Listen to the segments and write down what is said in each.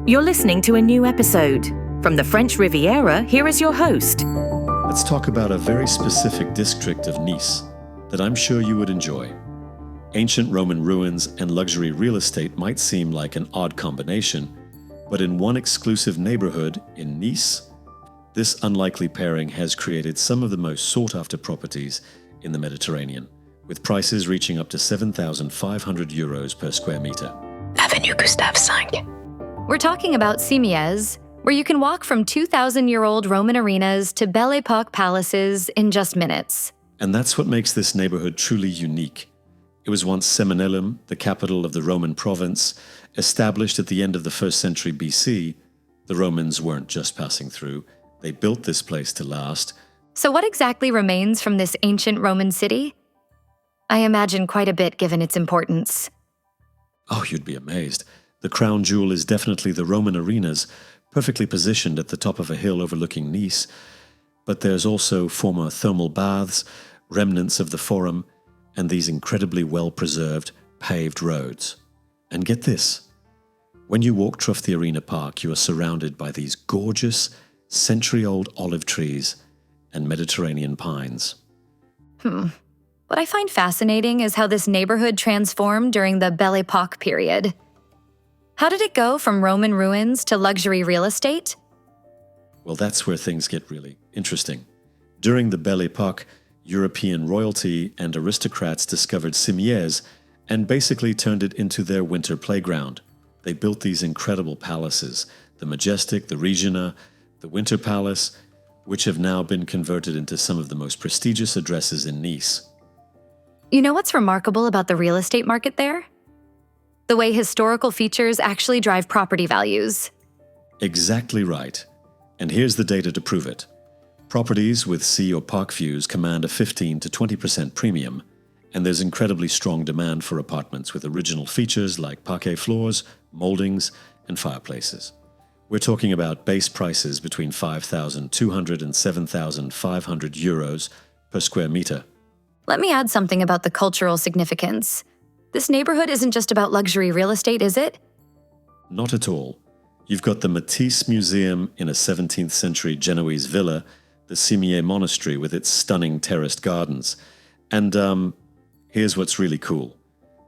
You're listening to a new episode. From the French Riviera, here is your host. Let's talk about a very specific district of Nice that I'm sure you would enjoy. Ancient Roman ruins and luxury real estate might seem like an odd combination, but in one exclusive neighborhood in Nice, this unlikely pairing has created some of the most sought-after properties in the Mediterranean, with prices reaching up to 7,500 euros per square meter. Avenue Gustave V. We're talking about Cimiez, where you can walk from 2,000-year-old Roman arenas to Belle Époque palaces in just minutes. And that's what makes this neighborhood truly unique. It was once Cemenelum, the capital of the Roman province. Established at the end of the 1st century BC, the Romans weren't just passing through. They built this place to last. So what exactly remains from this ancient Roman city? I imagine quite a bit given its importance. Oh, you'd be amazed. The crown jewel is definitely the Roman arenas, perfectly positioned at the top of a hill overlooking Nice. But there's also former thermal baths, remnants of the Forum, and these incredibly well-preserved paved roads. And get this, when you walk through the Arena Park, you are surrounded by these gorgeous, century-old olive trees and Mediterranean pines. What I find fascinating is how this neighborhood transformed during the Belle Époque period. How did it go from Roman ruins to luxury real estate? Well, that's where things get really interesting. During the Belle Époque, European royalty and aristocrats discovered Cimiez and basically turned it into their winter playground. They built these incredible palaces, the Majestic, the Regina, the Winter Palace, which have now been converted into some of the most prestigious addresses in Nice. You know what's remarkable about the real estate market there? The way historical features actually drive property values. Exactly right. And here's the data to prove it. Properties with sea or park views command a 15 to 20% premium, and there's incredibly strong demand for apartments with original features like parquet floors, moldings, and fireplaces. We're talking about base prices between 5,200 and 7,500 euros per square meter. Let me add something about the cultural significance. This neighborhood isn't just about luxury real estate, is it? Not at all. You've got the Matisse Museum in a 17th century Genoese villa, the Cimiez Monastery with its stunning terraced gardens. And here's what's really cool.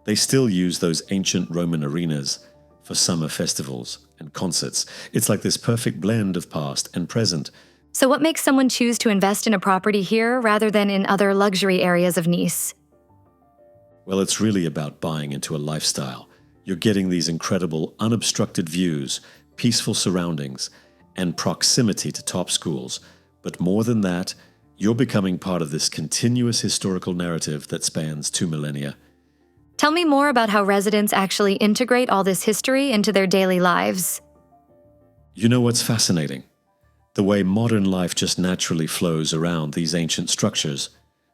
They still use those ancient Roman arenas for summer festivals and concerts. It's like this perfect blend of past and present. So what makes someone choose to invest in a property here rather than in other luxury areas of Nice? Well, it's really about buying into a lifestyle. You're getting these incredible unobstructed views, peaceful surroundings, and proximity to top schools. But more than that, you're becoming part of this continuous historical narrative that spans 2 millennia. Tell me more about how residents actually integrate all this history into their daily lives. You know what's fascinating? The way modern life just naturally flows around these ancient structures.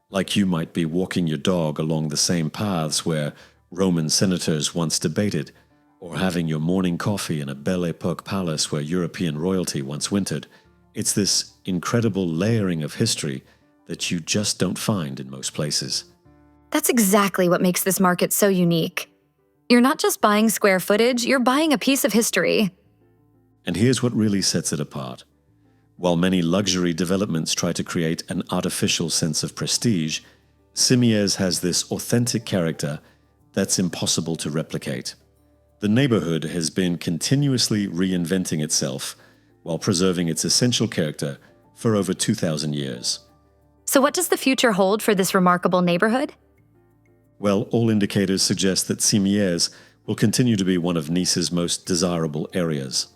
Like you might be walking your dog along the same paths where Roman senators once debated, or having your morning coffee in a Belle Époque palace where European royalty once wintered. It's this incredible layering of history that you just don't find in most places. That's exactly what makes this market so unique. You're not just buying square footage, you're buying a piece of history. And here's what really sets it apart. While many luxury developments try to create an artificial sense of prestige, Cimiez has this authentic character that's impossible to replicate. The neighborhood has been continuously reinventing itself while preserving its essential character for over 2,000 years. So what does the future hold for this remarkable neighborhood? Well, all indicators suggest that Cimiez will continue to be one of Nice's most desirable areas.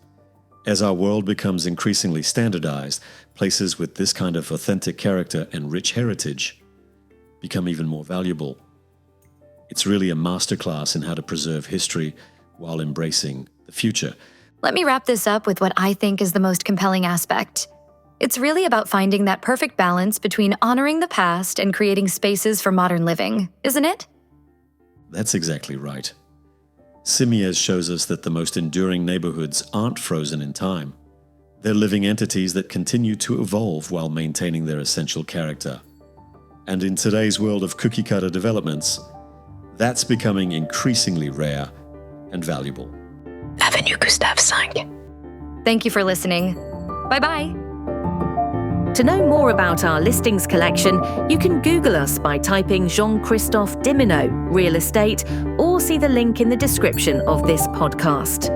As our world becomes increasingly standardized, places with this kind of authentic character and rich heritage become even more valuable. It's really a masterclass in how to preserve history while embracing the future. Let me wrap this up with what I think is the most compelling aspect. It's really about finding that perfect balance between honoring the past and creating spaces for modern living, isn't it? That's exactly right. Cimiez shows us that the most enduring neighborhoods aren't frozen in time. They're living entities that continue to evolve while maintaining their essential character. And in today's world of cookie-cutter developments, that's becoming increasingly rare and valuable. Avenue Gustave V. Thank you for listening. Bye-bye. To know more about our listings collection, you can Google us by typing Jean-Christophe DIMINO, real estate, or see the link in the description of this podcast.